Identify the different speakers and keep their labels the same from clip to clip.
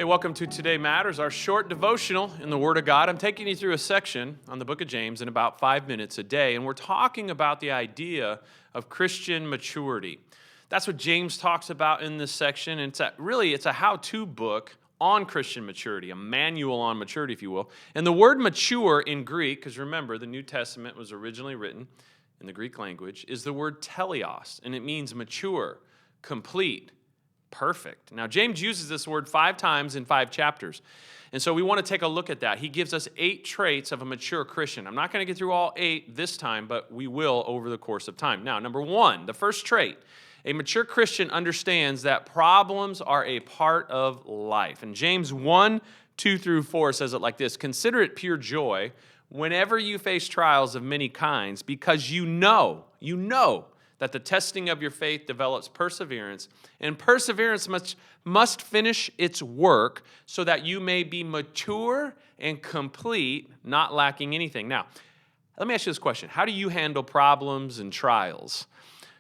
Speaker 1: Welcome to Today Matters, our short devotional in the Word of God. I'm taking you through a section on the book of James in about 5 minutes a day, and we're talking about the idea of Christian maturity. That's what James talks about in this section, and it's a how-to book on Christian maturity, a manual on maturity, if you will. And the word mature in Greek, because remember, the New Testament was originally written in the Greek language, is the word teleos, and it means mature, complete, perfect. Now, James uses this word 5 times in 5 chapters. And so we want to take a look at that. He gives us 8 traits of a mature Christian. I'm not going to get through all 8 this time, but we will over the course of time. Now, number 1, the first trait. A mature Christian understands that problems are a part of life. And James 1, 2 through 4 says it like this: "Consider it pure joy whenever you face trials of many kinds, because you know that the testing of your faith develops perseverance, and perseverance must finish its work so that you may be mature and complete, not lacking anything." Now, let me ask you this question. How do you handle problems and trials?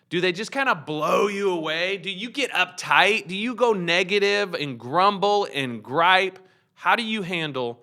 Speaker 1: Do they just kind of blow you away? Do you get uptight? Do you go negative and grumble and gripe? How do you handle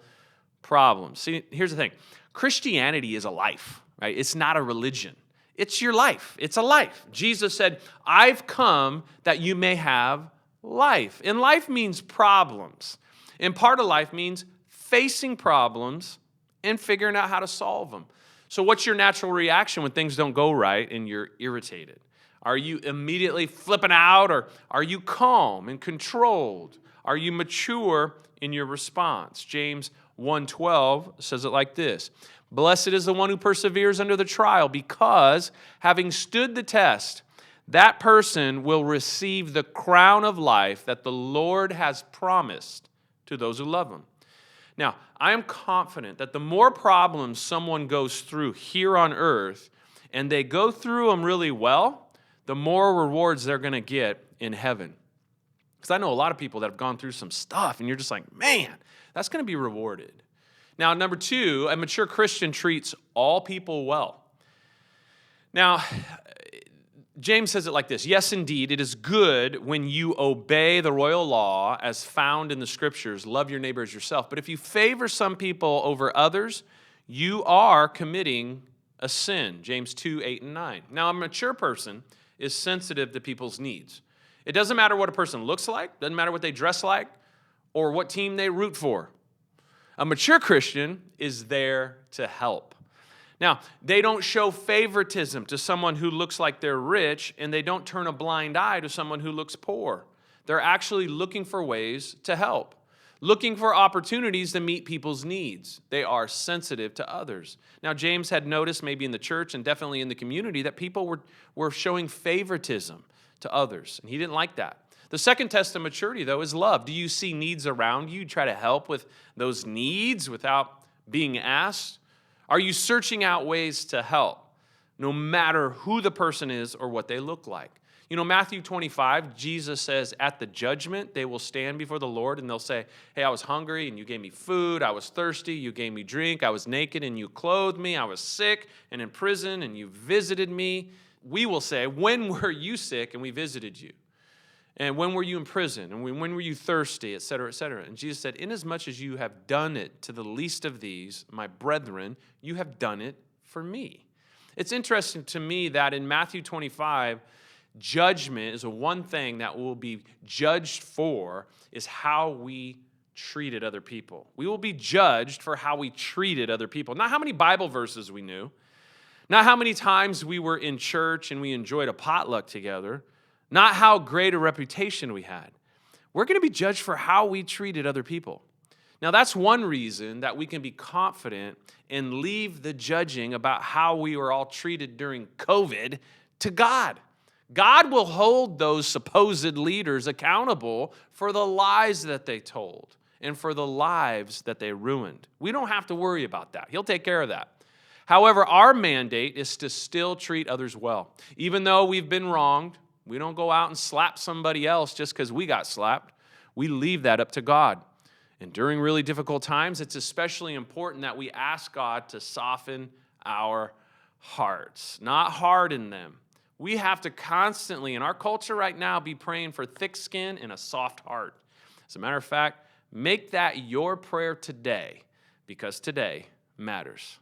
Speaker 1: problems? See, here's the thing. Christianity is a life, right? It's not a religion. It's your life. It's a life. Jesus said, "I've come that you may have life." And life means problems. And part of life means facing problems and figuring out how to solve them. So what's your natural reaction when things don't go right and you're irritated? Are you immediately flipping out, or are you calm and controlled? Are you mature in your response? James 1:12 says it like this: "Blessed is the one who perseveres under the trial, because having stood the test, that person will receive the crown of life that the Lord has promised to those who love him." Now, I am confident that the more problems someone goes through here on earth, and they go through them really well, the more rewards they're going to get in heaven. Because I know a lot of people that have gone through some stuff, and you're just like, man, that's going to be rewarded. Now, number 2, a mature Christian treats all people well. Now, James says it like this: "Yes, indeed, it is good when you obey the royal law as found in the Scriptures, love your neighbor as yourself. But if you favor some people over others, you are committing a sin." James 2, 8, and 9. Now, a mature person is sensitive to people's needs. It doesn't matter what a person looks like, doesn't matter what they dress like, or what team they root for. A mature Christian is there to help. Now, they don't show favoritism to someone who looks like they're rich, and they don't turn a blind eye to someone who looks poor. They're actually looking for ways to help, looking for opportunities to meet people's needs. They are sensitive to others. Now, James had noticed maybe in the church and definitely in the community that people were showing favoritism to others, and he didn't like that. The second test of maturity, though, is love. Do you see needs around you? Try to help with those needs without being asked? Are you searching out ways to help, no matter who the person is or what they look like? You know, Matthew 25, Jesus says, at the judgment, they will stand before the Lord, and they'll say, "Hey, I was hungry, and you gave me food. I was thirsty, you gave me drink. I was naked, and you clothed me. I was sick and in prison, and you visited me." We will say, "When were you sick, and we visited you? And when were you in prison? And when were you thirsty?" Et cetera, et cetera. And Jesus said, "Inasmuch as you have done it to the least of these, my brethren, you have done it for me." It's interesting to me that in Matthew 25, judgment is the one thing that we'll be judged for, is how we treated other people. We will be judged for how we treated other people. Not how many Bible verses we knew, not how many times we were in church and we enjoyed a potluck together, not how great a reputation we had. We're going to be judged for how we treated other people. Now, that's one reason that we can be confident and leave the judging about how we were all treated during COVID to God. God will hold those supposed leaders accountable for the lies that they told and for the lives that they ruined. We don't have to worry about that. He'll take care of that. However, our mandate is to still treat others well. Even though we've been wronged, we don't go out and slap somebody else just because we got slapped. We leave that up to God. And during really difficult times, it's especially important that we ask God to soften our hearts, not harden them. We have to constantly, in our culture right now, be praying for thick skin and a soft heart. As a matter of fact, Make that your prayer today, because today matters.